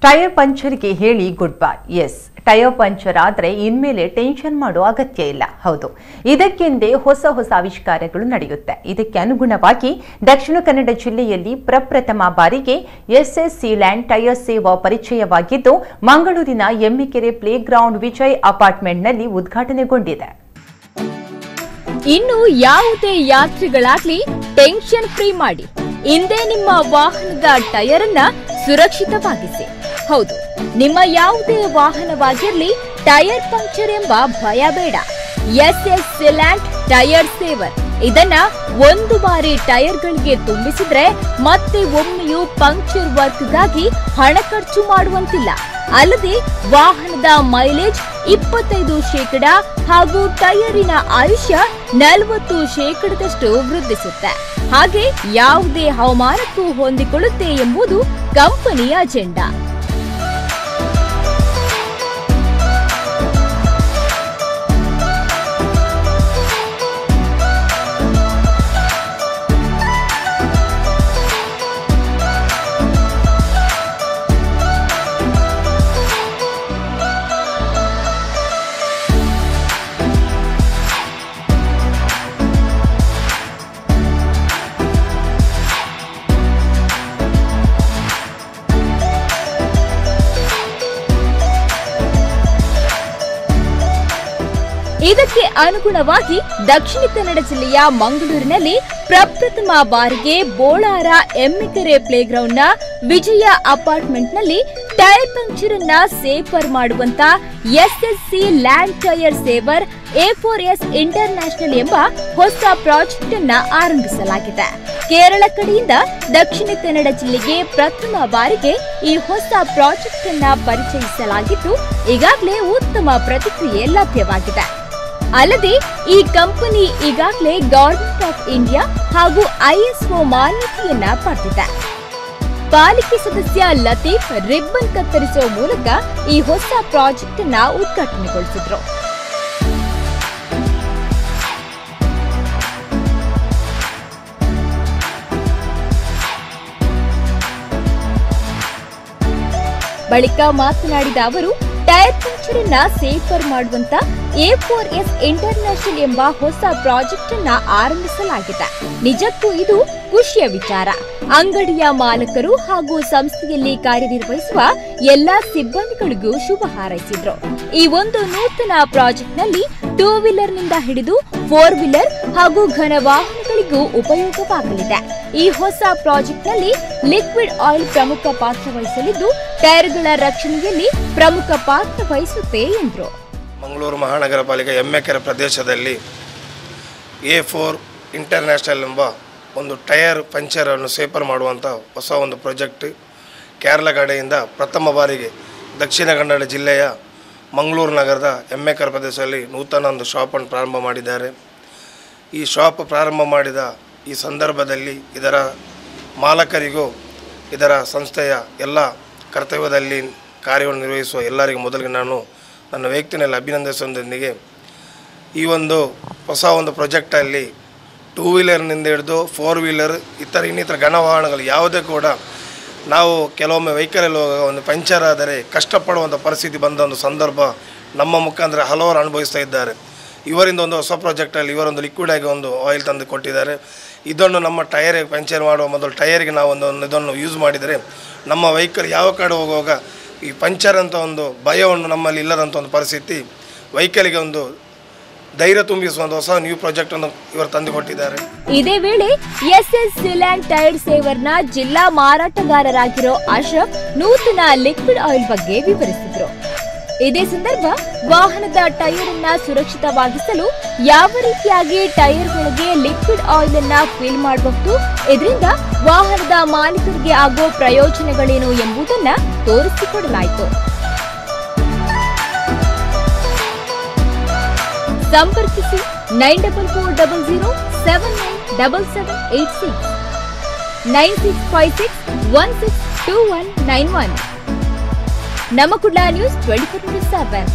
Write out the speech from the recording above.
Tyre ಪಂಚರ್ಗೆ ಹೇಳಿ good bye. Yes, tyre puncture ಆದರೆ ಇನ್ಮೇಲೆ ಟೆನ್ಷನ್ ಮಾಡೋ ಅಗತ್ಯ ಇಲ್ಲ. ಹೌದು, ಇದಕ್ಕೆಂದೇ ಹೊಸ ಆವಿಷ್ಕಾರಗಳು ನಡೆಯುತ್ತೆ. ಇದಕ್ಕೆ ಅನುಗುಣವಾಗಿ ದಕ್ಷಿಣ ಕನ್ನಡ ಜಿಲ್ಲೆಯಲ್ಲಿ ಪ್ರಪ್ರಥಮ ಬಾರಿಗೆ ಎಸ್ಎಸ್ ಸೀಲ್ಯಾಂಡ್ ಟೈರ್ ಸೇವಾ ಪರಿಚಯವಾಗಿದ್ದು ಮಂಗಳೂರಿನ ಎಮ್ಮೆಕೆರೆ ಪ್ಲೇಗ್ರೌಂಡ್ ವಿಜಯ್ ಅಪಾರ್ಟ್ಮೆಂಟ್ನಲ್ಲಿ ಉದ್ಘಾಟನೆಗೊಂಡಿದೆ. ಇನ್ನು ಯಾವುದೇ ಯಾತ್ರಿಗಳಾಗ್ಲಿ ಟೆನ್ಷನ್ ಫ್ರೀ ಮಾಡಿ ಇಂದೇ ನಿಮ್ಮ ವಾಹನದ ಟೈರ್ ಅನ್ನ ಸುರಕ್ಷಿತವಾಗಿಸಿ. ಹೌದು, ನಿಮ್ಮ ಯಾವುದೇ ವಾಹನವಾಗಿರಲಿ ಟೈರ್ ಪಂಕ್ಚರ್ ಎಂಬ ಭಯ ಬೇಡ. ಎಸ್ಎಸ್ ಸೀಲ್ಯಾಂಡ್ ಟೈರ್ ಸೇವರ್ ಇದನ್ನ ಒಂದು ಬಾರಿ ಟೈರ್ಗಳಿಗೆ ತುಂಬಿಸಿದ್ರೆ ಮತ್ತೆ ಒಮ್ಮೆಯೂ ಪಂಕ್ಚರ್ ವರ್ಕ್ಗಾಗಿ ಹಣ ಖರ್ಚು ಮಾಡುವಂತಿಲ್ಲ. ಅಲ್ಲದೆ ವಾಹನದ ಮೈಲೇಜ್ 25% ಹಾಗೂ ಟೈರಿನ ಆಯುಷ್ಯ 40% ವೃದ್ಧಿಸುತ್ತೆ. ಹಾಗೆ ಯಾವುದೇ ಹವಾಮಾನಕ್ಕೂ ಹೊಂದಿಕೊಳ್ಳುತ್ತೆ ಎಂಬುದು ಕಂಪನಿಯ ಅಜೆಂಡಾ. ಇದಕ್ಕೆ ಅನುಗುಣವಾಗಿ ದಕ್ಷಿಣ ಕನ್ನಡ ಜಿಲ್ಲೆಯ ಮಂಗಳೂರಿನಲ್ಲಿ ಪ್ರಪ್ರಥಮ ಬಾರಿಗೆ ಬೋಳಾರ ಎಮ್ಮೆಕೆರೆ ಪ್ಲೇಗ್ರೌಂಡ್ನ ವಿಜಯ ಅಪಾರ್ಟ್ಮೆಂಟ್ನಲ್ಲಿ ಟೈರ್ ಪಂಕ್ಚರ್ ಅನ್ನ ಸೇಫರ್ ಮಾಡುವಂತ SSC land tyre saver A4S international ಎಂಬ ಹೊಸ ಪ್ರಾಜೆಕ್ಟ್ ಅನ್ನ ಆರಂಭಿಸಲಾಗಿದೆ. ಕೇರಳ ಕಡೆಯಿಂದ ದಕ್ಷಿಣ ಕನ್ನಡ ಜಿಲ್ಲೆಗೆ ಪ್ರಥಮ ಬಾರಿಗೆ ಈ ಹೊಸ ಪ್ರಾಜೆಕ್ಟ್ ಅನ್ನ ಪರಿಚಯಿಸಲಾಗಿದ್ದು ಈಗಾಗಲೇ ಉತ್ತಮ ಪ್ರತಿಕ್ರಿಯೆ ಲಭ್ಯವಾಗಿದೆ. ಅಲ್ಲದೆ ಈ ಕಂಪನಿ ಈಗಾಗಲೇ ಗವರ್ಮೆಂಟ್ ಆಫ್ ಇಂಡಿಯಾ ಹಾಗೂ ISO ಮಾನ್ಯತೆಯನ್ನ ಪಡೆದಿದೆ. ಪಾಲಿಕೆ ಸದಸ್ಯ ಲತೀಫ್ ರಿಬ್ಬನ್ ಕತ್ತರಿಸುವ ಮೂಲಕ ಈ ಹೊಸ ಪ್ರಾಜೆಕ್ಟ್ ಅನ್ನ ಉದ್ಘಾಟನೆಗೊಳಿಸಿದ್ರು. ಬಳಿಕ ಮಾತನಾಡಿದ ಅವರು, ಟೈರ್ ಪಂಕ್ಚರ್ ಅನ್ನ ಸೇಫರ್ ಮಾಡುವಂತ A4S ಇಂಟರ್ನ್ಯಾಷನಲ್ ಎಂಬ ಹೊಸ ಪ್ರಾಜೆಕ್ಟ್ ಅನ್ನ ಆರಂಭಿಸಲಾಗಿದೆ. ನಿಜಕ್ಕೂ ಇದು ಖುಷಿಯ ವಿಚಾರ. ಅಂಗಡಿಯ ಮಾಲಕರು ಹಾಗೂ ಸಂಸ್ಥೆಯಲ್ಲಿ ಕಾರ್ಯನಿರ್ವಹಿಸುವ ಎಲ್ಲಾ ಸಿಬ್ಬಂದಿಗಳಿಗೂ ಶುಭ ಹಾರೈಸಿದ್ರು. ಈ ಒಂದು ನೂತನ ಪ್ರಾಜೆಕ್ಟ್ ನಲ್ಲಿ 2 ವೀಲರ್ನಿಂದ ಹಿಡಿದು 4 ವೀಲರ್ ಹಾಗೂ ಘನ ವಾಹನಗಳಿಗೂ ಉಪಯೋಗವಾಗಲಿದೆ. ಈ ಹೊಸ ಪ್ರಾಜೆಕ್ಟ್ ನಲ್ಲಿ ಲಿಕ್ವಿಡ್ ಆಯಿಲ್ ಪ್ರಮುಖ ಪಾತ್ರ ವಹಿಸಲಿದ್ದು ಟೈರ್ಗಳ ರಕ್ಷಣೆಯಲ್ಲಿ ಪ್ರಮುಖ ಪಾತ್ರ ವಹಿಸುತ್ತೆ ಎಂದರು. ಮಂಗಳೂರು ಮಹಾನಗರ ಪಾಲಿಕೆ ಎಮ್ಮೆಕೆರೆ ಪ್ರದೇಶದಲ್ಲಿ A4 ಇಂಟರ್ನ್ಯಾಷನಲ್ ಎಂಬ ಒಂದು ಟೈರ್ ಪಂಚರನ್ನು ಸೇಫರ್ ಮಾಡುವಂಥ ಹೊಸ ಒಂದು ಪ್ರಾಜೆಕ್ಟ್ ಕೇರಳ ಕಡೆಯಿಂದ ಪ್ರಥಮ ಬಾರಿಗೆ ದಕ್ಷಿಣ ಕನ್ನಡ ಜಿಲ್ಲೆಯ ಮಂಗಳೂರು ನಗರದ ಎಮ್ಮೆಕೆರೆ ಪ್ರದೇಶದಲ್ಲಿ ನೂತನ ಒಂದು ಶಾಪನ್ನು ಪ್ರಾರಂಭ ಮಾಡಿದ್ದಾರೆ. ಈ ಶಾಪ್ ಪ್ರಾರಂಭ ಮಾಡಿದ ಈ ಸಂದರ್ಭದಲ್ಲಿ ಇದರ ಮಾಲಕರಿಗೂ ಇದರ ಸಂಸ್ಥೆಯ ಎಲ್ಲ ಕರ್ತವ್ಯದಲ್ಲಿ ಕಾರ್ಯವನ್ನು ನಿರ್ವಹಿಸುವ ಎಲ್ಲರಿಗೂ ಮೊದಲಿಗೆ ನಾನು ನನ್ನ ವ್ಯಕ್ತಿನಲ್ಲಿ ಅಭಿನಂದಿಸುವುದರೊಂದಿಗೆ ಈ ಒಂದು ಹೊಸ ಒಂದು ಪ್ರಾಜೆಕ್ಟಲ್ಲಿ 2 ವೀಲರ್ನಿಂದ ಹಿಡಿದು 4 ವೀಲರ್ ಇನ್ನಿತರ ಘನ ವಾಹನಗಳು ಯಾವುದೇ ಕೂಡ ನಾವು ಕೆಲವೊಮ್ಮೆ ವೆಹಿಕಲಲ್ಲಿ ಹೋಗುವಾಗ ಒಂದು ಪಂಚರ್ ಆದರೆ ಕಷ್ಟಪಡುವಂಥ ಪರಿಸ್ಥಿತಿ ಬಂದ ಒಂದು ಸಂದರ್ಭ ನಮ್ಮ ಮುಖಾಂತರ ಹಲವರು ಅನುಭವಿಸ್ತಾ ಇದ್ದಾರೆ. ಇವರಿಂದ ಒಂದು ಹೊಸ ಪ್ರಾಜೆಕ್ಟಲ್ಲಿ ಇವರೊಂದು ಲಿಕ್ವಿಡ್ ಆಗಿ ಒಂದು ಆಯಿಲ್ ತಂದು ಕೊಟ್ಟಿದ್ದಾರೆ. ಇದನ್ನು ನಮ್ಮ ಟೈರಿಗೆ ಪಂಚರ್ ಮಾಡುವ ಮೊದಲು ಟೈರಿಗೆ ನಾವು ಇದನ್ನು ಯೂಸ್ ಮಾಡಿದರೆ ನಮ್ಮ ವೆಹಿಕಲ್ ಯಾವ ಕಡೆ ಹೋಗುವಾಗ ಈ ಪಂಚರ್ ಅಂತ ಒಂದು ಭಯವನ್ನು ನಮ್ಮಲ್ಲಿ ಇಲ್ಲದಂಥ ಒಂದು ಪರಿಸ್ಥಿತಿ ವೆಹಿಕಲ್ಗೆ ಒಂದು ಧೈರ್ಯ ತುಂಬಿಸುವಂತ ಹೊಸ ನ್ಯೂ ಪ್ರಾಜೆಕ್ಟ್ ಅನ್ನು ಇವರು ತಂದುಕೊಟ್ಟಿದ್ದಾರೆ. ಇದೇ ವೇಳೆ ಎಸ್ಎಸ್ ಸೀಲ್ಯಾಂಡ್ ಟೈರ್ ಸೇವರ್ನ ಜಿಲ್ಲಾ ಮಾರಾಟಗಾರರಾಗಿರೋ ಅಶ್ರಫ್ ನೂತನ ಲಿಕ್ವಿಡ್ ಆಯಿಲ್ ಬಗ್ಗೆ ವಿವರಿಸಿದರು. ಇದೇ ಸಂದರ್ಭ ವಾಹನದ ಟೈರ್ ಅನ್ನ ಸುರಕ್ಷಿತವಾಗಿಸಲು ಯಾವ ರೀತಿಯಾಗಿ ಟೈರ್ಗಳಿಗೆ ಲಿಕ್ವಿಡ್ ಆಯಿಲ್ ಅನ್ನ ಫಿಲ್ ಮಾಡಬಹುದು, ಇದರಿಂದ ವಾಹನದ ಮಾಲೀಕರಿಗೆ ಆಗೋ ಪ್ರಯೋಜನಗಳೇನು ಎಂಬುದನ್ನ ತೋರಿಸಿಕೊಡಲಾಯಿತು. ಸಂಪರ್ಕಿಸಿ 944007977786 9656162191. ನಮ್ಮ ಕುಡ್ಲ ನ್ಯೂಸ್ 24/7.